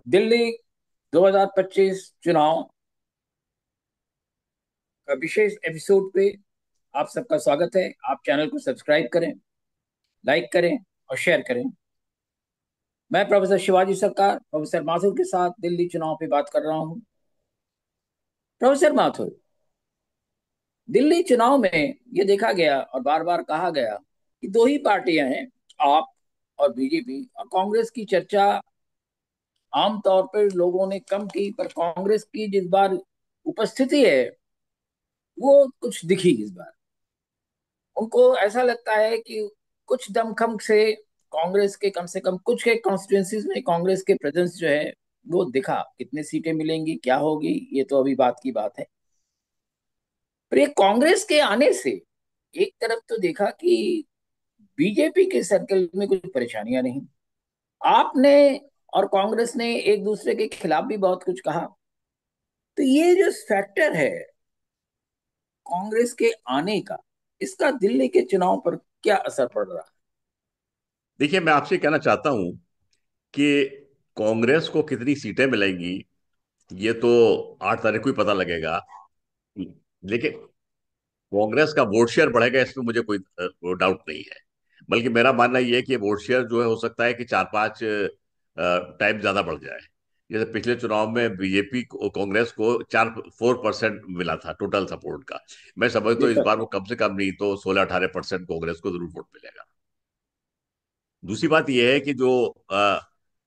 दिल्ली 2025 चुनाव का विशेष एपिसोड पे आप सबका स्वागत है। आप चैनल को सब्सक्राइब करें, लाइक करें और शेयर करें। मैं प्रोफेसर शिवाजी सरकार प्रोफेसर माथुर के साथ दिल्ली चुनाव पे बात कर रहा हूं। प्रोफेसर माथुर, दिल्ली चुनाव में ये देखा गया और बार बार कहा गया कि दो ही पार्टियां हैं, आप और बीजेपी, और कांग्रेस की चर्चा आमतौर पर लोगों ने कम की, पर कांग्रेस की जिस बार उपस्थिति है वो कुछ दिखी इस बार। उनको ऐसा लगता है कि कुछ दमखम से कांग्रेस के कम से कम कुछ के कॉन्स्टिट्यूंसीज में कांग्रेस के प्रेजेंस जो है वो दिखा। कितनी सीटें मिलेंगी, क्या होगी, ये तो अभी बात की बात है। पर ये कांग्रेस के आने से एक तरफ तो देखा कि बीजेपी के सर्कल में कुछ परेशानियां नहीं, आपने और कांग्रेस ने एक दूसरे के खिलाफ भी बहुत कुछ कहा। तो ये जो फैक्टर है कांग्रेस के आने का, इसका दिल्ली के चुनाव पर क्या असर पड़ रहा है? देखिए, मैं आपसे कहना चाहता हूं कि कांग्रेस को कितनी सीटें मिलेंगी ये तो 8 तारीख को ही पता लगेगा। लेकिन कांग्रेस का वोट शेयर बढ़ेगा इसमें मुझे कोई डाउट नहीं है। बल्कि मेरा मानना यह है कि वोट शेयर जो है हो सकता है कि 4-5 टाइम ज्यादा बढ़ जाए। जैसे पिछले चुनाव में बीजेपी को कांग्रेस को 4-4% मिला था टोटल सपोर्ट का। मैं समझता हूँ इस देखा। बार वो कम से कम नहीं तो 16-18% कांग्रेस को जरूर वोट मिलेगा। दूसरी बात यह है कि जो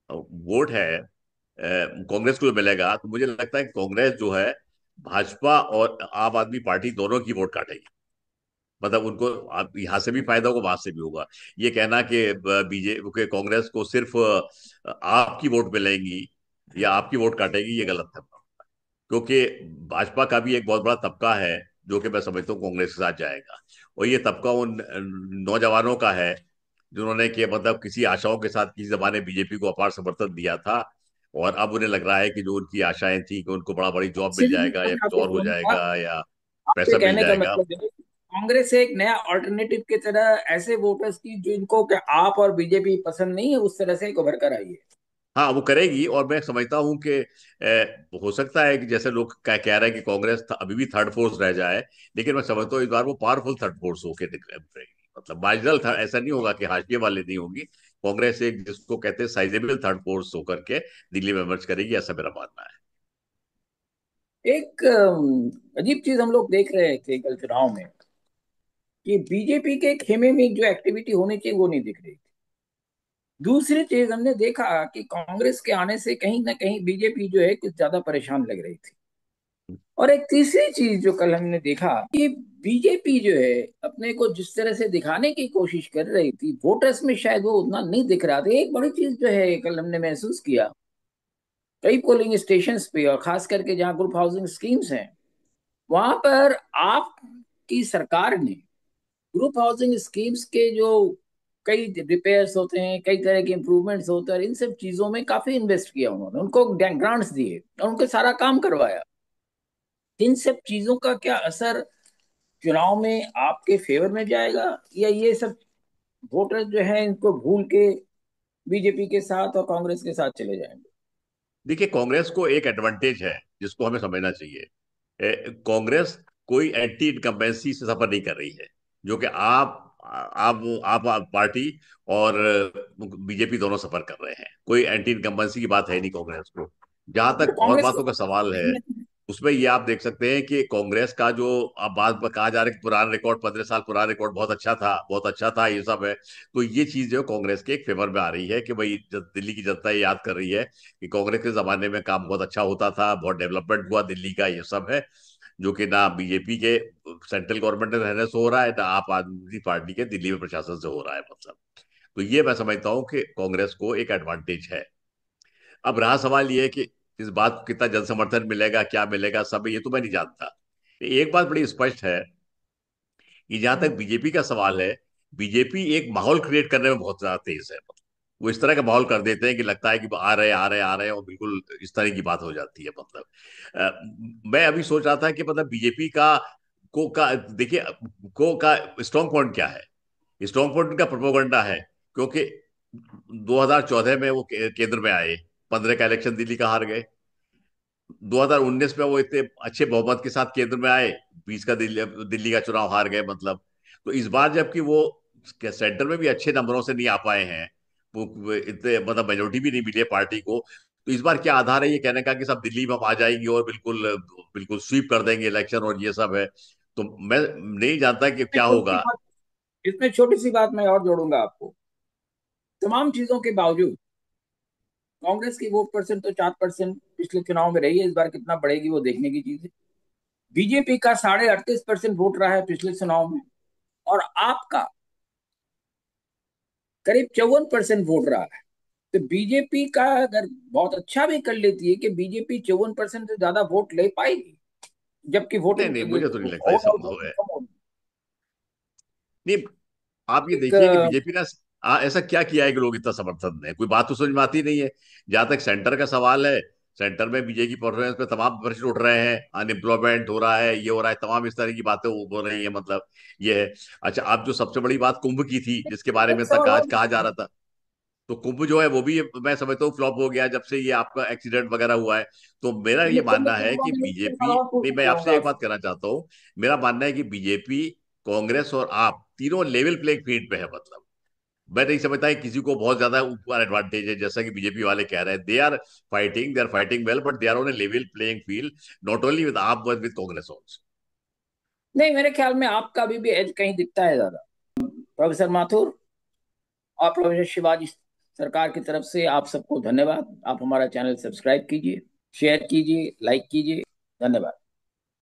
वोट है कांग्रेस को जो मिलेगा, तो मुझे लगता है कि कांग्रेस जो है भाजपा और आम आदमी पार्टी दोनों की वोट काटेगी। मतलब उनको यहाँ से भी फायदा होगा, वहां से भी होगा। ये कहना कि बीजेपी के कांग्रेस को सिर्फ आपकी वोट मिलेंगी या आपकी वोट काटेगी, ये गलत है। क्योंकि भाजपा का भी एक बहुत बड़ा तबका है जो कि मैं समझता हूँ कांग्रेस के साथ जाएगा। और ये तबका उन नौजवानों का है जिन्होंने कि मतलब किसी आशाओं के साथ किसी जमाने बीजेपी को अपार समर्थन दिया था। और अब उन्हें लग रहा है कि जो उनकी आशाएं थी कि उनको बड़ा बड़ी जॉब मिल सिर्फ जाएगा या कुछ आपको और हो कहूंगा, जाएगा या आपके पैसा मिल कहने का जाएगा। मतलब है कांग्रेस एक नया ऑल्टरनेटिव की तरह ऐसे वोटर्स की जिनको कि आप और बीजेपी पसंद नहीं है, उस तरह से एक उभर कर आई है। हाँ, वो करेगी। और मैं समझता हूँ कि हो सकता है कि जैसे लोग कह रहे हैं कि कांग्रेस अभी भी थर्ड फोर्स रह जाए, लेकिन मैं समझता हूँ इस बार वो पावरफुल थर्ड फोर्स होकर निकलेगी। मतलब मार्जिनल ऐसा नहीं होगा कि हाशिए वाले नहीं होगी। कांग्रेस एक जिसको कहते हैं साइजेबल थर्ड फोर्स होकर के दिल्ली में इमर्ज करेगी, ऐसा मेरा मानना है। एक अजीब चीज हम लोग देख रहे थे कल चुनाव में कि बीजेपी के खेमे में जो एक्टिविटी होनी चाहिए वो नहीं दिख रही थी। दूसरी चीज हमने देखा कि कांग्रेस के आने से कहीं ना कहीं बीजेपी जो है कुछ ज्यादा परेशान लग रही थी। और एक तीसरी चीज जो कल हमने देखा कि बीजेपी जो है अपने को जिस तरह से दिखाने की कोशिश कर रही थी, वोटर्स में शायद वो उतना नहीं दिख रहा था। एक बड़ी चीज जो है कल हमने महसूस किया कई पोलिंग स्टेशंस पे, और खास करके जहां ग्रुप हाउसिंग स्कीम्स हैं, वहां पर आपकी सरकार ने ग्रुप हाउसिंग स्कीम्स के जो कई रिपेयर्स होते हैं, कई तरह के इंप्रूवमेंट्स होते हैं, और इन सब चीजों में काफी इन्वेस्ट किया। उन्होंने उनको ग्रांट्स दिए और उनके सारा काम करवाया। इन सब चीजों का क्या असर चुनाव में आपके फेवर में जाएगा, या ये सब वोटर जो है इनको भूल के बीजेपी के साथ और कांग्रेस के साथ चले जाएंगे? देखिए, कांग्रेस को एक एडवांटेज है जिसको हमें समझना चाहिए। कांग्रेस कोई एंटी इनकम्बेंसी से सफर नहीं कर रही है, जो कि आप पार्टी और बीजेपी दोनों सफर कर रहे हैं। कोई एंटी इनकम्बेंसी की बात है नहीं कांग्रेस को। जहां पर तक और कांग्रेस को बातों का सवाल है, उसमें ये आप देख सकते हैं कि कांग्रेस का जो अब बात में कहा जा रहा है कि पुराना रिकॉर्ड 15 साल पुराना रिकॉर्ड बहुत अच्छा था, बहुत अच्छा था, ये सब है। तो ये चीज जो है कांग्रेस के एक फेवर में आ रही है कि भाई जब दिल्ली की जनता ये याद कर रही है कि कांग्रेस के जमाने में काम बहुत अच्छा होता था, बहुत डेवलपमेंट हुआ दिल्ली का, ये सब है। जो कि ना बीजेपी के सेंट्रल गवर्नमेंट में रहने से हो रहा है, ना आप आदमी पार्टी के दिल्ली में प्रशासन से हो रहा है, मतलब। तो ये मैं समझता हूँ कि कांग्रेस को एक एडवांटेज है। अब रहा सवाल ये है कि इस बात को कितना जन समर्थन मिलेगा, क्या मिलेगा, सब ये तो मैं नहीं जानता। एक बात बड़ी स्पष्ट है कि जहां तक बीजेपी का सवाल है, बीजेपी एक माहौल क्रिएट करने में बहुत ज्यादा तेज है। वो इस तरह का माहौल कर देते हैं कि लगता है कि आ रहे आ रहे आ रहे हैं, और बिल्कुल इस तरह की बात हो जाती है। मतलब मैं अभी सोच रहा था कि मतलब बीजेपी का देखिए को का स्ट्रॉन्ग पॉइंट क्या है। स्ट्रॉन्ग पॉइंट उनका प्रोपोगंडा है। क्योंकि 2014 में वो केंद्र में आए, 15 का इलेक्शन दिल्ली का हार गए। 2019 में वो इतने अच्छे बहुमत के साथ केंद्र में आए, 20 का दिल्ली दिल्ली का चुनाव हार गए मतलब। तो इस बार जबकि वो सेंटर में भी अच्छे नंबरों से नहीं आ पाए हैं, वो इतने मतलब मेजोरिटी भी नहीं मिली है पार्टी को, तो इस बार क्या आधार है ये कहने का कि सब दिल्ली में हम आ जाएंगे और बिल्कुल बिल्कुल स्वीप कर देंगे इलेक्शन और ये सब है? तो मैं नहीं जानता कि इसमें क्या छोटी सी होगा। बात इसमें छोटी सी बात मैं और जोड़ूंगा आपको। तमाम चीजों के बावजूद कांग्रेस की वोट परसेंट तो 4% पिछले चुनाव में रही है, इस बार कितना बढ़ेगी वो देखने की चीज है। बीजेपी का 38.5% वोट रहा है पिछले चुनाव में, और आपका करीब 54% वोट रहा है। तो बीजेपी का अगर बहुत अच्छा भी कर लेती है कि बीजेपी 54% से ज्यादा वोट ले पाएगी, जबकि नहीं वोटिंग नहीं, मुझे तो नहीं लगता ये ओवरऑल संभव वोटिंग है। कम होगी। नहीं, आप ये एक देखिए कि बीजेपी ने ऐसा क्या किया है कि लोग इतना समर्थन दें, कोई बात तो समझ में आती नहीं है। जहां तक सेंटर का सवाल है, सेंटर में बीजेपी की परफॉर्मेंस पे तमाम प्रश्न उठ रहे हैं, अनएम्प्लॉयमेंट हो रहा है, ये हो रहा है, तमाम इस तरह की बातें हो रही है मतलब, ये है। अच्छा, आप जो सबसे बड़ी बात कुंभ की थी जिसके बारे एक में तक सवाल आज और कहा जा रहा था, तो कुंभ जो है वो भी मैं समझता हूँ फ्लॉप हो गया जब से ये आपका एक्सीडेंट वगैरह हुआ है। तो मेरा ये ये कुंभ मानना के है कि हवाले में एक सवाल बीजेपी, और नहीं पूछना मैं चाहूंगा आपसे एक बात आपसे। कहना चाहता हूँ। मेरा मानना है कि बीजेपी, कांग्रेस और आप तीनों लेवल प्लेइंग फील्ड पे है मतलब। मैं नहीं समझता है किसी को बहुत ज्यादा ऊपर एडवांटेज है जैसा कि बीजेपी वाले कह रहे हैं। They are fighting well, but they are on a level playing field, not only with आप बट विद कांग्रेस ऑल्सो। नहीं, मेरे ख्याल में आपका अभी भी एज कहीं दिखता है ज्यादा। प्रोफेसर माथुर और प्रोफेसर शिवाजी सरकार की तरफ से आप सबको धन्यवाद। आप हमारा चैनल सब्सक्राइब कीजिए, शेयर कीजिए, लाइक कीजिए। धन्यवाद।